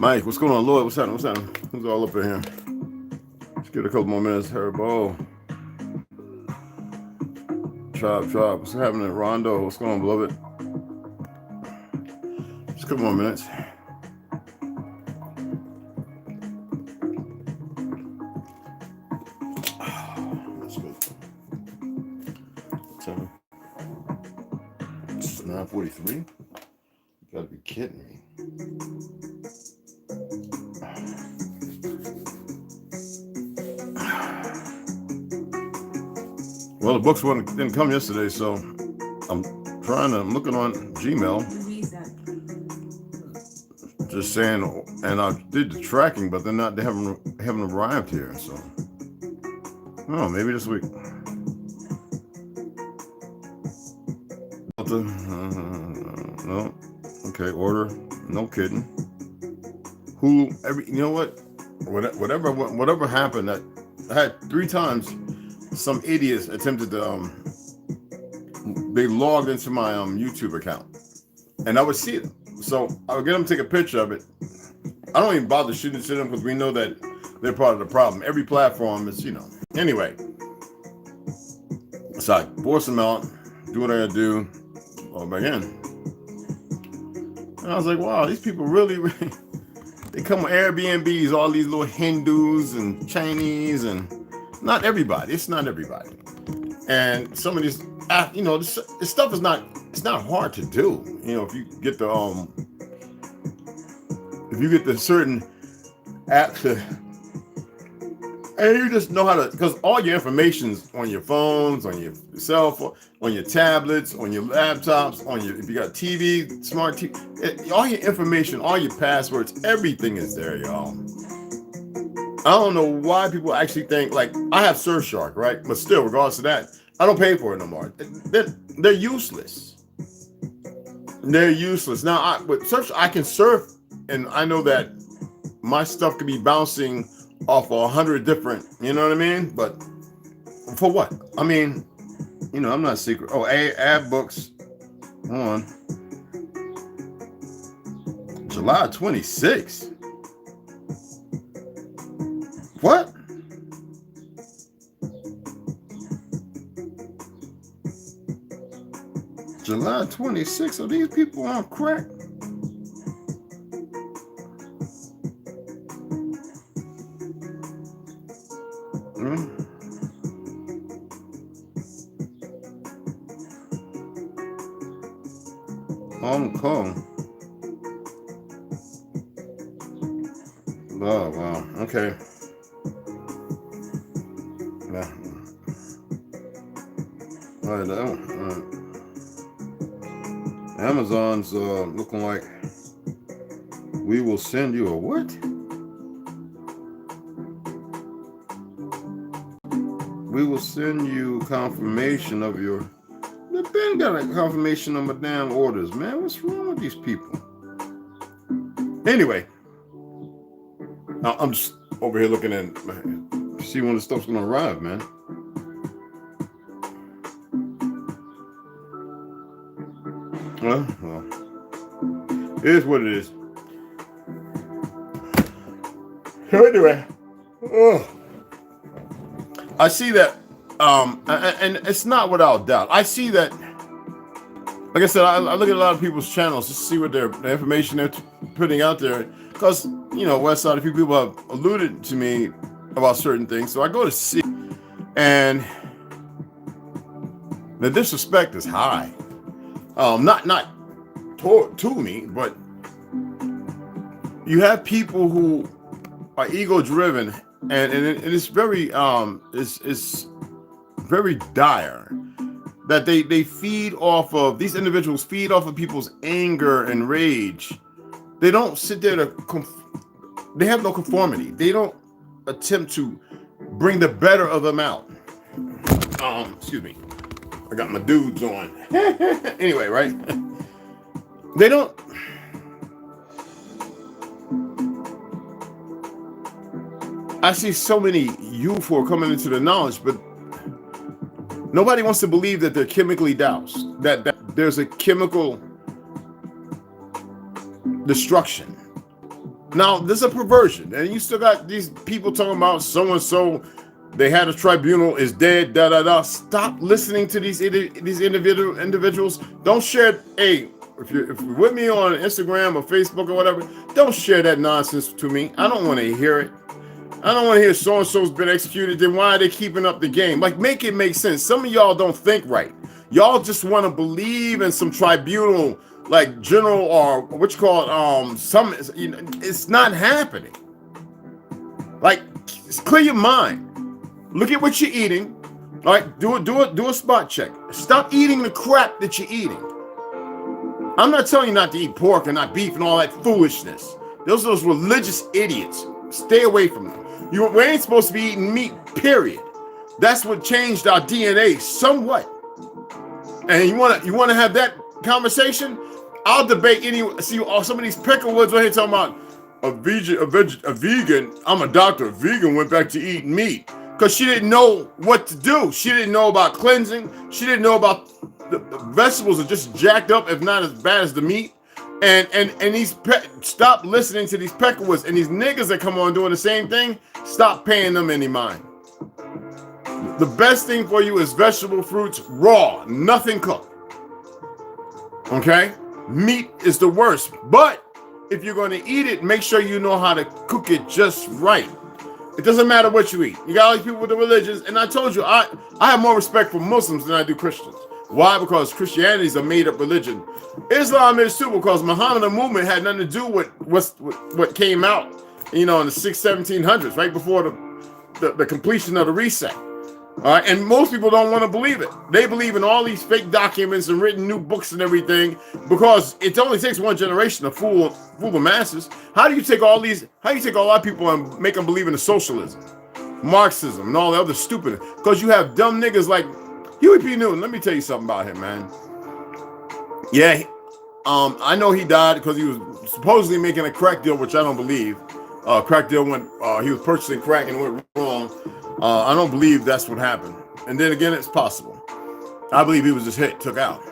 Mike, what's going on? Lloyd, what's happening? What's happening? Who's all up in here? Let's get a couple more minutes. Herbo. Chop. What's happening? Rondo, what's going on, beloved? Just a couple more minutes. That's good. 9:43? You gotta be kidding me. Well, the books didn't come yesterday, so I'm looking on Gmail. Just saying, and I did the tracking, but they haven't arrived here, so. Oh, maybe this week. No. Okay, order. No kidding. Hulu, you know what? Whatever happened, that I had 3 times some idiots attempted to they logged into my YouTube account, and I would see it. So I would get them to take a picture of it. I don't even bother shooting to them because we know that they're part of the problem. Every platform is, Anyway, so I force them out, do what I gotta do, log back in. And I was like, wow, these people really they come with Airbnbs, all these little Hindus and Chinese, and not everybody. It's not everybody. And some of these, this stuff is not. It's not hard to do. If you get the certain app to, and you just know how to, because all your information's on your phones, on your cell phone, on your tablets, on your laptops, if you got TV, smart TV, all your information, all your passwords, everything is there, y'all. I don't know why people actually think, like, I have Surfshark, right? But still, regardless of that, I don't pay for it no more. They're useless. They're useless. Now, with Surfshark, I can surf, and I know that my stuff could be bouncing off 100 different, you know what I mean? But for what? I mean, I'm not secret. Oh, ad books. Hold on. July 26th. What? July 26th? Are these people on crack? Hong Kong. Oh, wow. Okay. Yeah. All right. Amazon's looking like we will send you a what? We will send you confirmation of your. They've been got a confirmation of my damn orders, man. What's wrong with these people? Anyway, I'm just over here looking at see when the stuff's gonna arrive, man. Well, it is what it is. So anyway, I see that, and it's not without doubt. I see that, like I said, I look at a lot of people's channels to see what the information they're putting out there, because, Westside, a few people have alluded to me about certain things, so I go to see, and the disrespect is high. Not to me, but you have people who are ego driven, and it's very it's very dire that they feed off of, these individuals feed off of people's anger and rage. They don't sit there they have no conformity. They don't attempt to bring the better of them out. Excuse me. I got my dudes on. Anyway, right? They don't. I see so many youth who are coming into the knowledge, but nobody wants to believe that they're chemically doused, that there's a chemical destruction. Now, there's a perversion, and you still got these people talking about so-and-so, they had a tribunal, is dead, da-da-da. Stop listening to these individuals. Don't share, hey, if you're with me on Instagram or Facebook or whatever, don't share that nonsense to me. I don't want to hear it. I don't want to hear so-and-so's been executed. Then why are they keeping up the game? Like, make it make sense. Some of y'all don't think right. Y'all just want to believe in some tribunal, like general or what you call it, some, you know, it's not happening. Like, clear your mind. Look at what you're eating. All right, do a spot check. Stop eating the crap that you're eating. I'm not telling you not to eat pork and not beef and all that foolishness. Those are those religious idiots. Stay away from them. We ain't supposed to be eating meat, period. That's what changed our DNA somewhat. And you wanna have that conversation? I'll debate some of these peckerwoods right here talking about a vegan. I'm a doctor. A vegan went back to eating meat because she didn't know what to do. She didn't know about cleansing. She didn't know about the vegetables are just jacked up, if not as bad as the meat. And these stop listening to these peckerwoods and these niggas that come on doing the same thing. Stop paying them any mind. The best thing for you is vegetable fruits raw, nothing cooked. Okay? Meat is the worst, but if you're going to eat it, make sure you know how to cook it just right. It doesn't matter what you eat. You got all these people with the religions, and I told you, I have more respect for Muslims than I do Christians. Why? Because Christianity is a made-up religion. Islam is too, because Muhammadan movement had nothing to do with what came out, you know, in the 1700s, right before the completion of the reset. All right, and most people don't want to believe it. They believe in all these fake documents and written new books and everything because it only takes one generation to fool the masses. How do you take all our people and make them believe in the socialism, Marxism, and all the other stupid? Because you have dumb niggas like Huey P. Newton. Let me tell you something about him, man. Yeah, I know he died because he was supposedly making a crack deal, which I don't believe. Crack deal went. He was purchasing crack and it went wrong. I don't believe that's what happened. And then again, it's possible. I believe he was just took out.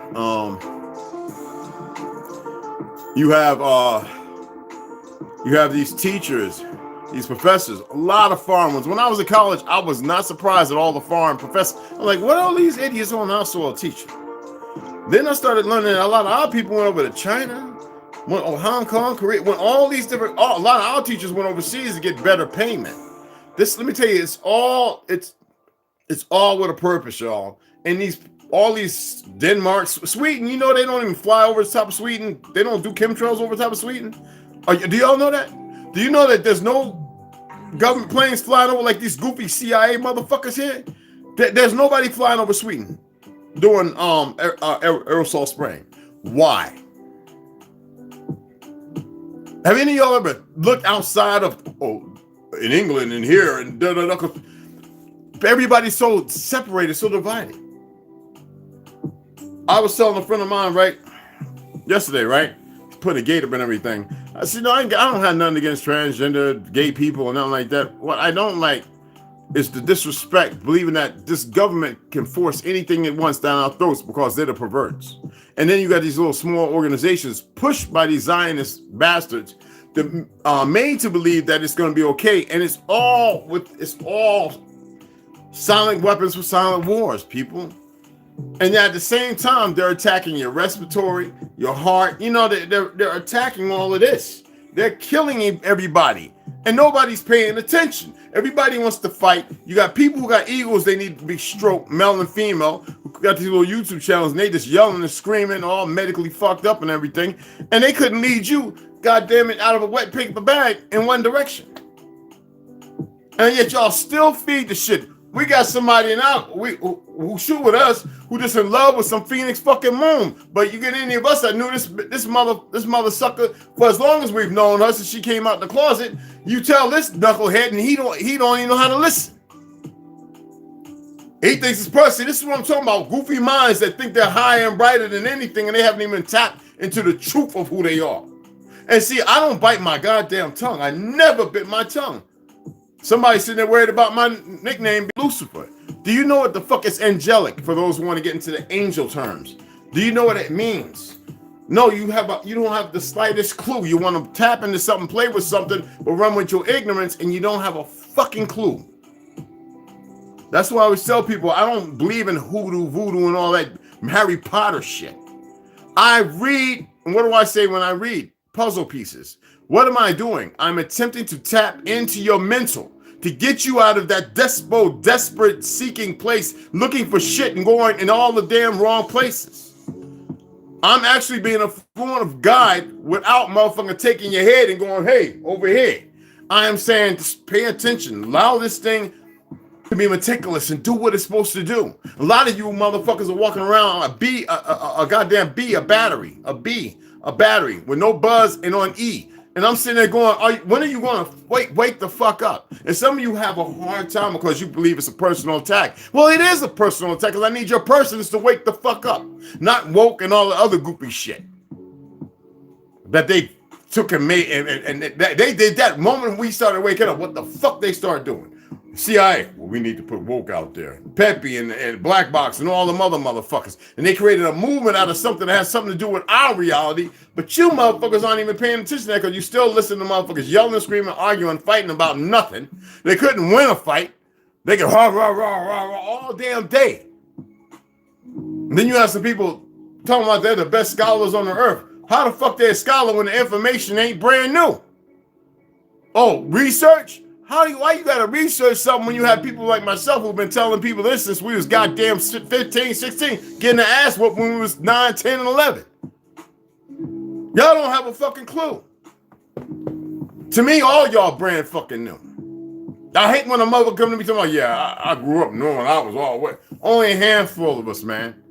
You have these teachers, these professors, a lot of foreign ones. When I was in college, I was not surprised at all the foreign professors. I'm like, what are all these idiots on our soil teaching? Then I started learning that a lot of our people went over to China, went to Hong Kong, Korea, went all these different, a lot of our teachers went overseas to get better payment. This, let me tell you, it's all with a purpose, y'all. And all these Denmark, Sweden, you know they don't even fly over the top of Sweden. They don't do chemtrails over the top of Sweden. Do y'all know that? Do you know that there's no government planes flying over like these goofy CIA motherfuckers here? There's nobody flying over Sweden doing aerosol spraying. Why? Have any of y'all ever looked outside of in England and here and everybody's so separated, so divided. I was telling a friend of mine, right, yesterday, right, putting a gate up and everything. I said, no, I don't have nothing against transgender, gay people and nothing like that. What I don't like is the disrespect, believing that this government can force anything it wants down our throats because they're the perverts. And then you got these little small organizations pushed by these Zionist bastards that made to believe that it's going to be okay, and it's all silent weapons for silent wars, people. And at the same time, they're attacking your respiratory, your heart. You know, they're attacking all of this. They're killing everybody, and nobody's paying attention. Everybody wants to fight. You got people who got egos, they need to be stroked, male and female, who got these little YouTube channels, and they just yelling and screaming, all medically fucked up and everything, and they couldn't lead you, goddamn it, out of a wet paper bag in one direction. And yet y'all still feed the shit. We got somebody who shoot with us who just in love with some Phoenix fucking moon. But you get any of us that knew this mother sucker for as long as we've known her since she came out the closet. You tell this knucklehead and he don't even know how to listen. He thinks it's pussy. This is what I'm talking about. Goofy minds that think they're higher and brighter than anything, and they haven't even tapped into the truth of who they are. And see, I don't bite my goddamn tongue. I never bit my tongue. Somebody sitting there worried about my nickname, Lucifer. Do you know what the fuck is angelic for those who want to get into the angel terms? Do you know what it means? No, you don't have the slightest clue. You want to tap into something, play with something, but run with your ignorance, and you don't have a fucking clue. That's why I always tell people I don't believe in hoodoo, voodoo, and all that Harry Potter shit. I read, and what do I say when I read? Puzzle pieces. What am I doing? I'm attempting to tap into your mental to get you out of that desperate seeking place, looking for shit and going in all the damn wrong places. I'm actually being a form of guide without motherfucking taking your head and going, hey, over here. I am saying, just pay attention. Allow this thing to be meticulous and do what it's supposed to do. A lot of you motherfuckers are walking around a goddamn B, a battery with no buzz and on E. And I'm sitting there going, when are you going to wake the fuck up? And some of you have a hard time because you believe it's a personal attack. Well, it is a personal attack because I need your persons to wake the fuck up, not woke and all the other goopy shit that they took and made. And they did that moment we started waking up. What the fuck they started doing? CIA, well, we need to put woke out there. Peppy and Black Box and all the motherfuckers. And they created a movement out of something that has something to do with our reality. But you motherfuckers aren't even paying attention to that because you still listen to motherfuckers yelling, screaming, arguing, fighting about nothing. They couldn't win a fight. They could rah, rah, rah, rah, rah all damn day. And then you have some people talking about they're the best scholars on the earth. How the fuck they're a scholar when the information ain't brand new? Oh, research? Why you gotta research something when you have people like myself who've been telling people this since we was goddamn 15, 16, getting the ass whooped when we was 9, 10, and 11. Y'all don't have a fucking clue. To me, all y'all brand fucking new. I hate when a mother come to me talking about, yeah, I grew up knowing I was all way. Only a handful of us, man.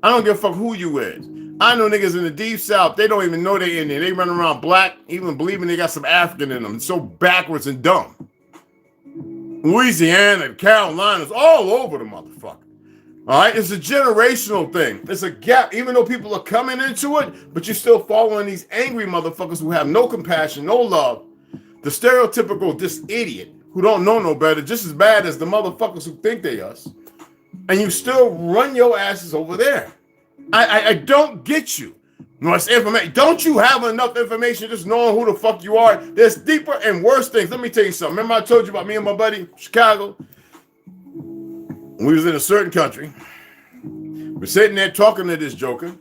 I don't give a fuck who you is. I know niggas in the deep south, they don't even know they in there. They run around black, even believing they got some African in them. It's so backwards and dumb. Louisiana, Carolinas, all over the motherfucker. All right, it's a generational thing. It's a gap, even though people are coming into it, but you're still following these angry motherfuckers who have no compassion, no love. The stereotypical, this idiot who don't know no better, just as bad as the motherfuckers who think they us. And you still run your asses over there. I don't get you. No, it's information. Don't you have enough information just knowing who the fuck you are? There's deeper and worse things. Let me tell you something. Remember I told you about me and my buddy, Chicago? We was in a certain country. We're sitting there talking to this joker.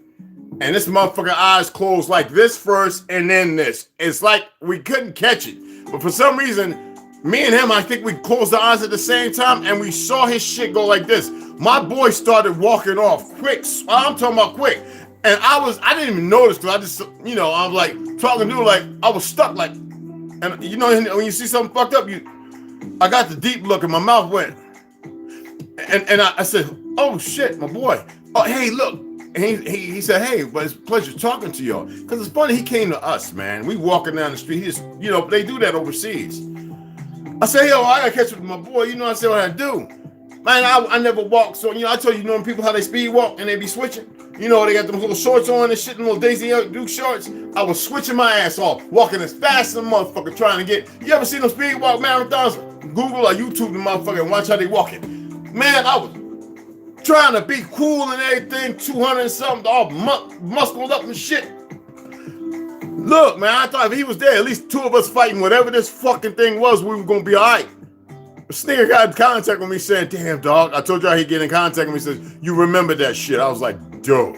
And this motherfucker eyes closed like this first and then this. It's like we couldn't catch it. But for some reason, me and him, I think we closed our eyes at the same time and we saw his shit go like this. My boy started walking off quick. I'm talking about quick. And I didn't even notice because I just, I'm like talking to him like I was stuck like, and when you see something fucked up, I got the deep look and my mouth went. And I said, oh shit, my boy. Oh, hey, look. And he said, hey, but it's a pleasure talking to y'all. Because it's funny, he came to us, man. We walking down the street. He just, they do that overseas. I said, yo, I gotta catch up with my boy. I said what I do. Man, I never walk. So, I told you, people how they speed walk and they be switching. They got them little shorts on and shit, them little Daisy Duke shorts. I was switching my ass off, walking as fast as a motherfucker trying to get. You ever seen them speed walk marathons? Google or YouTube the motherfucker and watch how they walking. Man, I was trying to be cool and everything, 200 and something, all muscled up and shit. Look, man, I thought if he was there, at least two of us fighting whatever this fucking thing was, we were going to be all right. This nigga got in contact with me saying, damn, dog, I told y'all he'd get in contact with me. He says, you remember that shit? I was like, dude.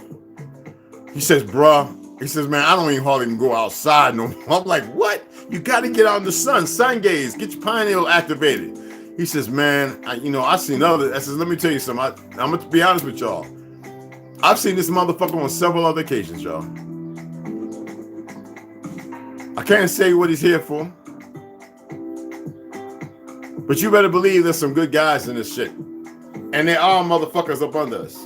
He says, bruh. He says, man, I don't even hardly even go outside no more. I'm like, what? You got to get out in the sun gaze, get your pineal activated. He says, man, I seen others. I says, let me tell you something. I'm going to be honest with y'all. I've seen this motherfucker on several other occasions, y'all. I can't say what he's here for. But you better believe there's some good guys in this shit. And there are motherfuckers up under us.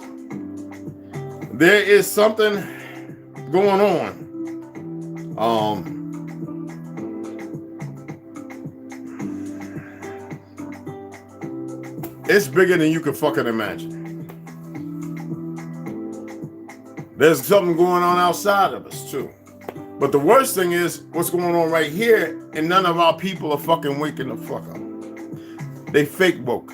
There is something going on. It's bigger than you can fucking imagine. There's something going on outside of us too. But the worst thing is what's going on right here, and none of our people are fucking waking the fuck up. They fake woke.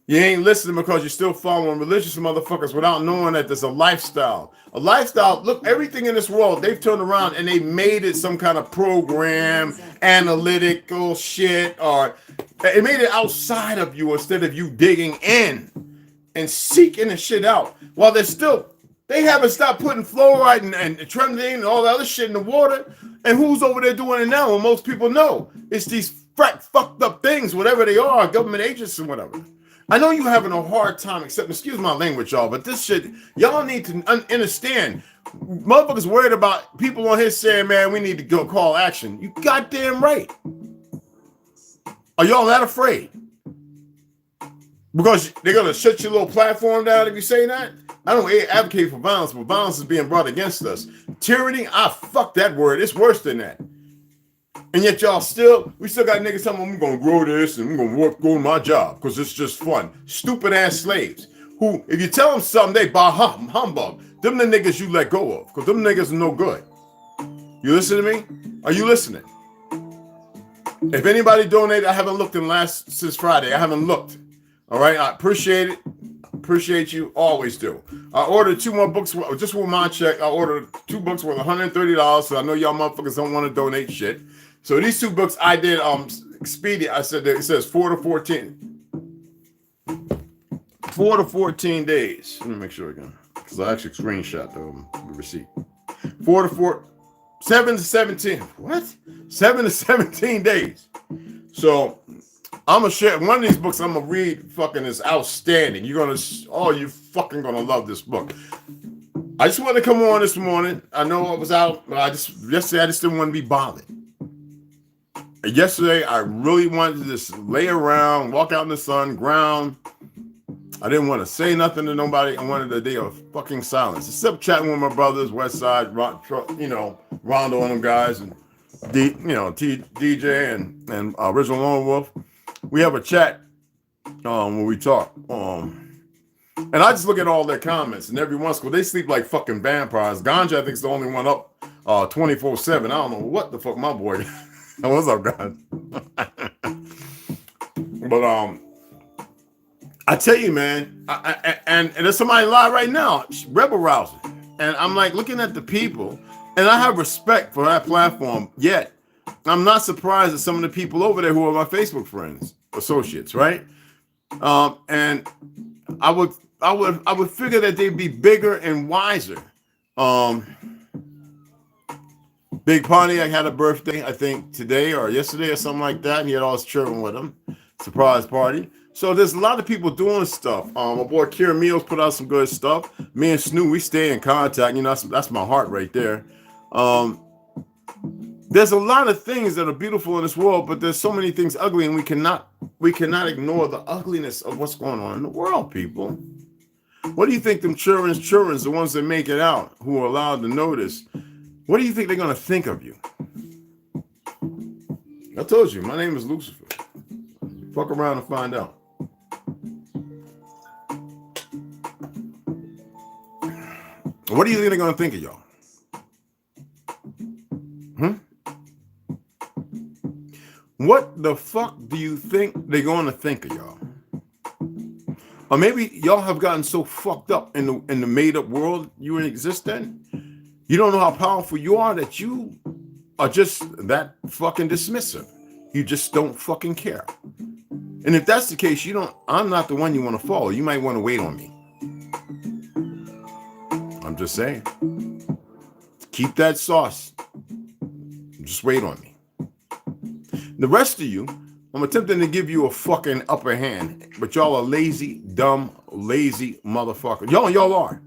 You ain't listening because you're still following religious motherfuckers without knowing that there's a lifestyle. A lifestyle, look, everything in this world, they've turned around and they made it some kind of program, analytical shit, or it made it outside of you instead of you digging in and seeking the shit out. While they haven't stopped putting fluoride and trimethane and all that other shit in the water. And who's over there doing it now? Well, most people know. It's these fucked up things, whatever they are, government agents and whatever. I know you're having a hard time accepting, excuse my language, y'all, but this shit, y'all need to understand. Motherfuckers worried about people on here saying, man, we need to go call action. You goddamn right. Are y'all that afraid? Because they're going to shut your little platform down if you say that? I don't advocate for violence, but violence is being brought against us. Tyranny, fuck that word. It's worse than that. And yet we still got niggas telling me I'm going to grow this and I'm going to go to my job because it's just fun. Stupid ass slaves who, if you tell them something, they humbug. Them the niggas you let go of because them niggas are no good. You listen to me? Are you listening? If anybody donated, I haven't looked since Friday. I haven't looked. All right. I appreciate it. Appreciate you. Always do. I ordered 2 more books. Just with my check, I ordered 2 books worth $130. So I know y'all motherfuckers don't want to donate shit. So these 2 books I did Expedia. I said that it says 4 to 14. 4 to 14 days. Let me make sure again. Because I actually screenshot the receipt. 7 to 17. What? 7 to 17 days. So I'm gonna share one of these books. I'm gonna read. Fucking is outstanding. You fucking gonna love this book. I just wanted to come on this morning. I know I was out, but yesterday I just didn't want to be bothered. Yesterday I really wanted to just lay around, walk out in the sun, ground. I didn't want to say nothing to nobody. I wanted a day of fucking silence, except chatting with my brothers, West Side, Rondo and them guys, and DJ and original Lone Wolf. We have a chat when we talk. And I just look at all their comments, and every once in a while, they sleep like fucking vampires. Ganja, I think, is the only one up 24/7. I don't know what the fuck my boy. What's up, guys? But I tell you, man, and there's somebody live right now, rebel rousing, and I'm like looking at the people, and I have respect for that platform. Yet I'm not surprised at some of the people over there who are my Facebook friends, associates, right? And I would figure that they'd be bigger and wiser. Big Pontiac had a birthday, I think today or yesterday or something like that. And he had all his children with him. Surprise party. So there's a lot of people doing stuff. My boy Kieran Meals put out some good stuff. Me and Snoo, we stay in contact. You know, that's my heart right there. There's a lot of things that are beautiful in this world, but there's so many things ugly, and we cannot ignore the ugliness of what's going on in the world, people. What do you think them children's, the ones that make it out, who are allowed to know this, what do you think they're going to think of you? I told you, my name is Lucifer. Fuck around and find out. What do you think they're going to think of y'all? What the fuck do you think they're going to think of y'all? Or maybe y'all have gotten so fucked up in the made-up world you exist in, you don't know how powerful you are that you are just that fucking dismissive. You just don't fucking care. And if that's the case, I'm not the one you want to follow. You might want to wait on me. I'm just saying. Keep that sauce. Just wait on me. The rest of you, I'm attempting to give you a fucking upper hand, but y'all are lazy, dumb, lazy motherfuckers. Y'all are.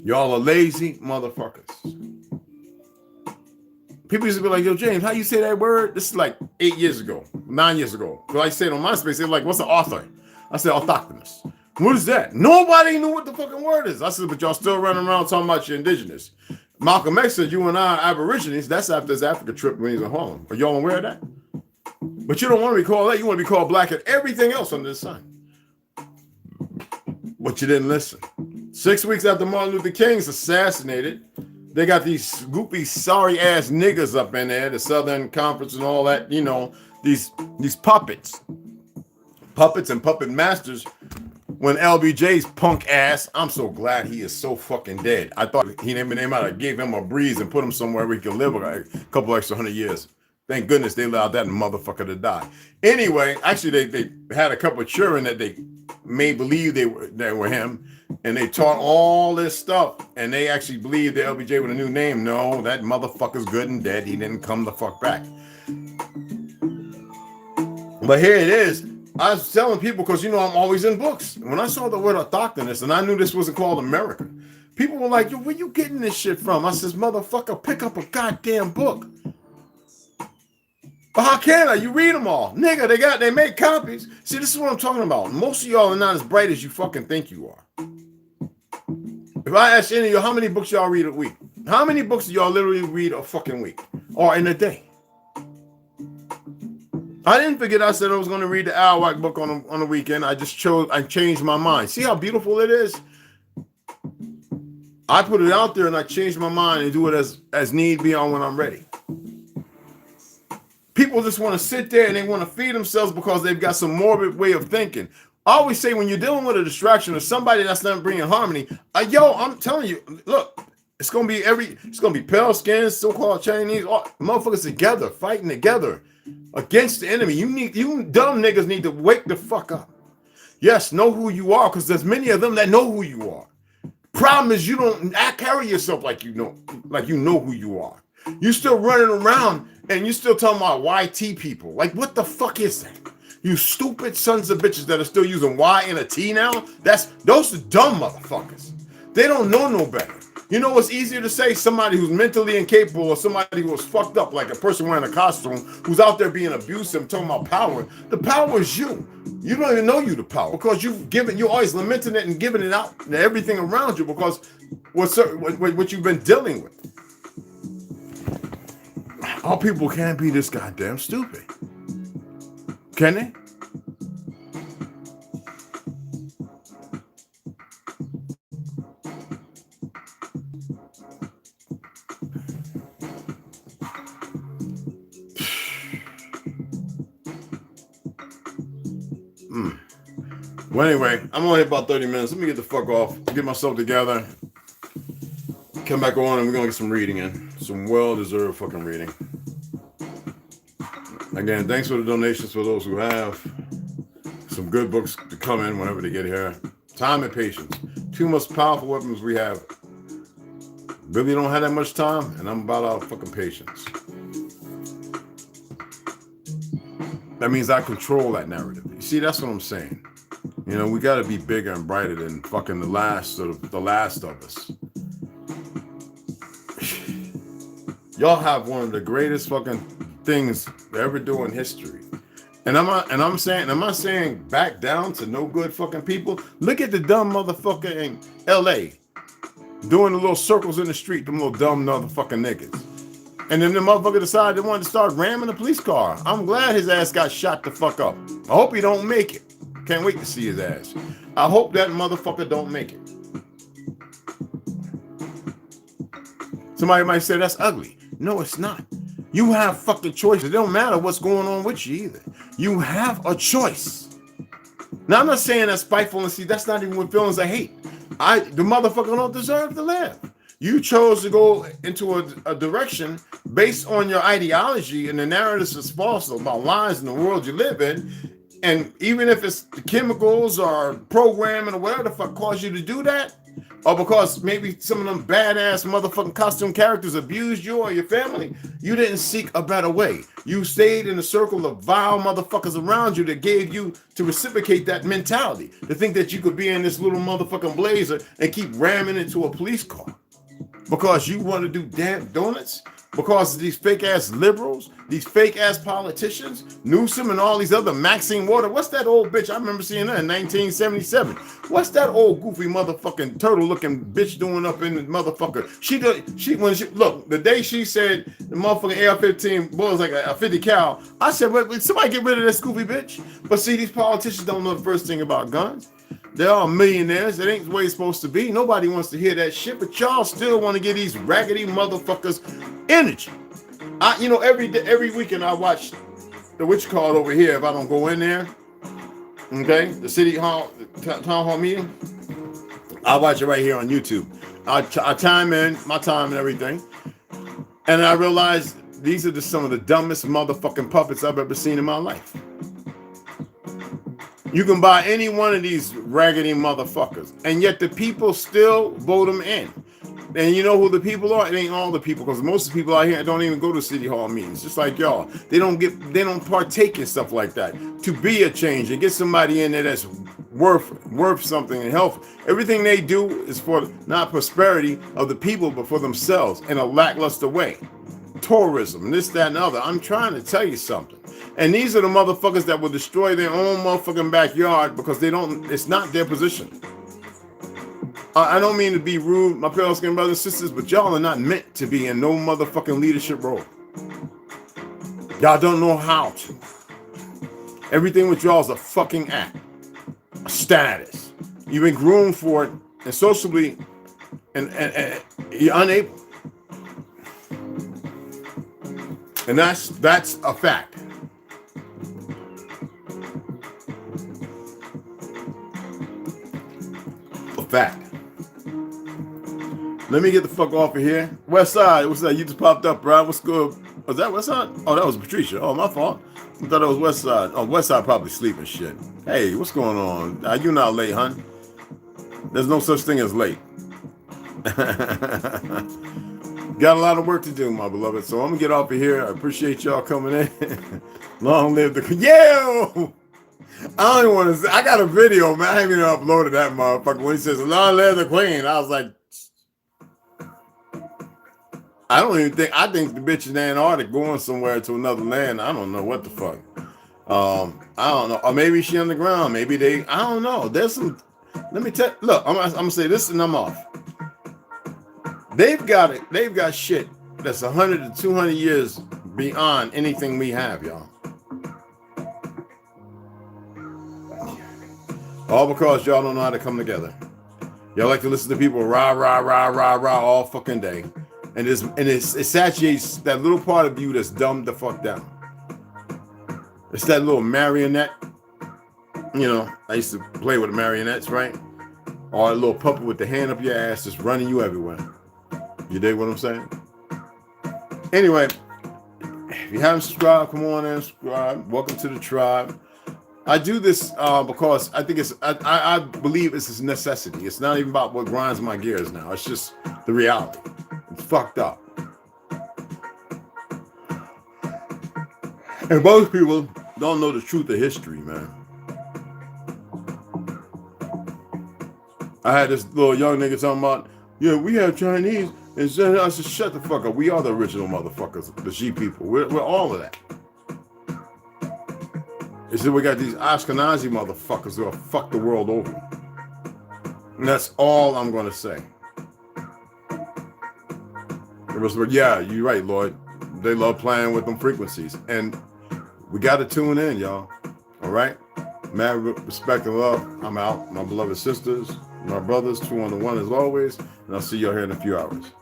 Y'all are lazy motherfuckers. People used to be like, yo, James, how you say that word? This is like 8 years ago, 9 years ago. Because I said on MySpace, they were like, what's an author? I said, autochthonous. What is that? Nobody knew what the fucking word is. I said, but y'all still running around talking about you're indigenous. Malcolm X said, you and I are aborigines. That's after his Africa trip when he was in Harlem. Are y'all aware of that? But you don't want to be called that. You want to be called black and everything else under the sun. But you didn't listen. 6 weeks after Martin Luther King was assassinated, They got these goofy, sorry ass niggas up in there, the Southern Conference and all that, you know, these puppets and puppet masters. When LBJ's punk ass, I'm so glad he is so fucking dead. I thought they might have gave him a breeze and put him somewhere where he could live a couple extra 100 years. Thank goodness they allowed that motherfucker to die. Anyway, actually they had a couple of children that they made believe they were him, and they taught all this stuff, and they actually believed that LBJ with a new name. No, that motherfucker's good and dead. He didn't come the fuck back. But here it is. I was telling people, because you know I'm always in books. When I saw the word orthogonist, and I knew this wasn't called America, people were like, yo, where you getting this shit from? I says, motherfucker, pick up a goddamn book. But how can I? You read them all. Nigga, they make copies. See, this is what I'm talking about. Most of y'all are not as bright as you fucking think you are. If I ask any of you, how many books y'all read a week? How many books do y'all literally read a fucking week? Or in a day? I didn't forget I said I was going to read the Al-Wack book on the weekend. I changed my mind. See how beautiful it is? I put it out there and I changed my mind and do it as need be on when I'm ready. People just want to sit there and they want to feed themselves because they've got some morbid way of thinking. I always say when you're dealing with a distraction or somebody that's not bringing harmony, yo, I'm telling you, look, it's gonna be pale skin, so-called Chinese, motherfuckers together, fighting together against the enemy. You dumb niggas need to wake the fuck up. Yes, know who you are, because there's many of them that know who you are. Problem is you don't carry yourself like you know who you are. You still running around and you still talking about YT people. Like, what the fuck is that? You stupid sons of bitches that are still using Y and a T now? Those are dumb motherfuckers. They don't know no better. You know what's easier to say? Somebody who's mentally incapable or somebody who was fucked up, like a person wearing a costume who's out there being abusive, talking about power. The power is you. You don't even know you the power because you're always lamenting it and giving it out to everything around you because what you've been dealing with. All people can't be this goddamn stupid. Can they? Well, anyway, I'm only about 30 minutes. Let me get the fuck off, get myself together, come back on, and we're going to get some reading in. Some well-deserved fucking reading. Again, thanks for the donations for those who have. Some good books to come in whenever they get here. Time and patience. Two most powerful weapons we have. Really don't have that much time, and I'm about out of fucking patience. That means I control that narrative. You see, that's what I'm saying. You know, we got to be bigger and brighter than fucking the last of us. Y'all have one of the greatest fucking things to ever do in history. And I'm not saying back down to no good fucking people. Look at the dumb motherfucker in LA doing the little circles in the street, them little dumb motherfucking niggas. And then the motherfucker decided they wanted to start ramming a police car. I'm glad his ass got shot the fuck up. I hope he don't make it. Can't wait to see his ass. I hope that motherfucker don't make it. Somebody might say that's ugly. No, it's not. You have fucking choices. It don't matter what's going on with you either. You have a choice. Now, I'm not saying that's spiteful and see, that's not even with feelings of hate. The motherfucker don't deserve to live. You chose to go into a direction based on your ideology and the narratives that's false about lies in the world you live in. And even if it's the chemicals or programming or whatever the fuck caused you to do that, or because maybe some of them badass motherfucking costume characters abused you or your family, you didn't seek a better way. You stayed in a circle of vile motherfuckers around you that gave you to reciprocate that mentality, to think that you could be in this little motherfucking blazer and keep ramming into a police car because you want to do damn donuts. Because of these fake ass liberals, these fake ass politicians, Newsom and all these other Maxine Waters. What's that old bitch? I remember seeing her in 1977. What's that old goofy motherfucking turtle looking bitch doing up in the motherfucker? Look, the day she said the motherfucking AR-15 was like a 50 cal, I said, well, somebody get rid of that goofy bitch. But see, these politicians don't know the first thing about guns. They're all millionaires. It ain't the way it's supposed to be. Nobody wants to hear that shit, but y'all still want to give these raggedy motherfuckers energy. Every weekend I watch the witch card over here. If I don't go in there, okay, the city hall, the town hall meeting, I watch it right here on YouTube. I time in my time and everything, and I realize these are just some of the dumbest motherfucking puppets I've ever seen in my life. You can buy any one of these raggedy motherfuckers, and yet the people still vote them in. And you know who the people are? It ain't all the people, because most of the people out here don't even go to city hall meetings. Just like y'all, they don't partake in stuff like that to be a change and get somebody in there that's worth something and help. Everything they do is for not prosperity of the people, but for themselves in a lackluster way. Tourism, this, that, and the other. I'm trying to tell you something. And these are the motherfuckers that will destroy their own motherfucking backyard because it's not their position. I don't mean to be rude, my pale-skinned brothers and sisters, but y'all are not meant to be in no motherfucking leadership role. Y'all don't know how to. Everything with y'all is a fucking act, a status. You've been groomed for it, and socially, and you're unable. And that's a fact. A fact. Let me get the fuck off of here. West Side, what's that? You just popped up, bro. What's good? Was that West Side? Oh, that was Patricia. Oh, my fault. I thought it was West Side. Oh, West Side probably sleeping shit. Hey, what's going on? You not late, hun? There's no such thing as late. Got a lot of work to do, my beloved. So I'm gonna get off of here. I appreciate y'all coming in. Long live the yo! I don't even want to say. I got a video, man. I haven't even uploaded that motherfucker. When he says "Long live the Queen," I was like, I think the bitch in Antarctica going somewhere to another land. I don't know what the fuck. I don't know. Or maybe she on the ground. Maybe I don't know. There's some. Let me tell. Look, I'm gonna say this and I'm off. They've got it. They've got shit that's 100 to 200 years beyond anything we have, y'all. All because y'all don't know how to come together. Y'all like to listen to people rah, rah, rah, rah, rah all fucking day. And it satiates that little part of you that's dumbed the fuck down. It's that little marionette. You know, I used to play with the marionettes, right? Or a little puppet with the hand up your ass just running you everywhere. You dig what I'm saying? Anyway, if you haven't subscribed, come on and subscribe. Welcome to the tribe. I do this because I think I believe it's a necessity. It's not even about what grinds my gears now. It's just the reality. It's fucked up. And most people don't know the truth of history, man. I had this little young nigga talking about, yeah, we have Chinese. And so I said, shut the fuck up. We are the original motherfuckers, the G people. We're all of that. It's that we got these Ashkenazi motherfuckers who have fucked the world over. And that's all I'm going to say. Yeah, you're right, Lloyd. They love playing with them frequencies. And we got to tune in, y'all. All right? Mad respect and love. I'm out. My beloved sisters, my brothers, 2 on the 1 as always. And I'll see y'all here in a few hours.